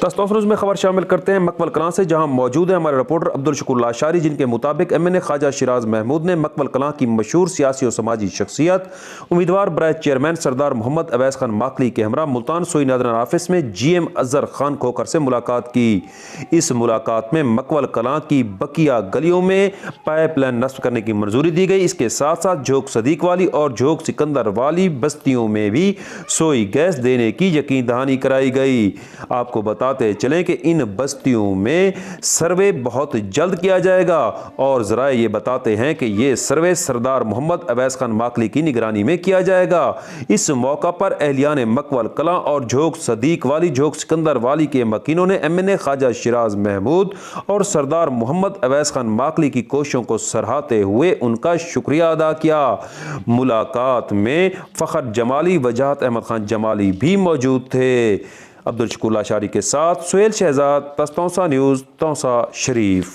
News میں خبر شامل کرتے ہیں مکول کلاں سے، جہاں موجود ہیں ہمارے رپورٹر عبدالشکور لاشاری، جن کے مطابق MNA خواجہ شیراز محمود نے مکول کلاں کی مشہور سیاسی و سماجی شخصیت امیدوار برائے چیئرمین سردار محمد اویس خان ماکلی کے ہمراہ ملتان سوئی نادران آفس میں GM اظہر خان کھوکھر سے ملاقات کی۔ اس ملاقات میں مکول کلاں کی بقیہ گلیوں میں پائپ لائن نصب کرنے کی منظوری دی گئی۔ اس کے ساتھ ساتھ جھوک صدیق والی اور جھوک سکندر والی بستیوں میں بھی سوئی گیس دینے کی یقین دہانی کرائی گئی۔ آپ کو بتاتے چلیں کہ ان بستیوں میں سروے بہت جلد کیا جائے گا اور ذرائع یہ بتاتے ہیں کہ یہ سروے سردار محمد اویس خان ماکلی کی نگرانی میں کیا جائے گا۔ اس موقع پر اہلیان مکول کلاں اور جھوک صدیق والی جھوک سکندر والی کے مکینوں نے MNA خواجہ شیراز محمود اور سردار محمد اویس خان ماکلی کی کوششوں کو سراہتے ہوئے ان کا شکریہ ادا کیا۔ ملاقات میں فخر جمالی، وجاہت احمد خان جمالی بھی موجود تھے۔ عبدالشکور لاشاری کے ساتھ سہیل شہزاد، تونسہ نیوز، تونسہ شریف۔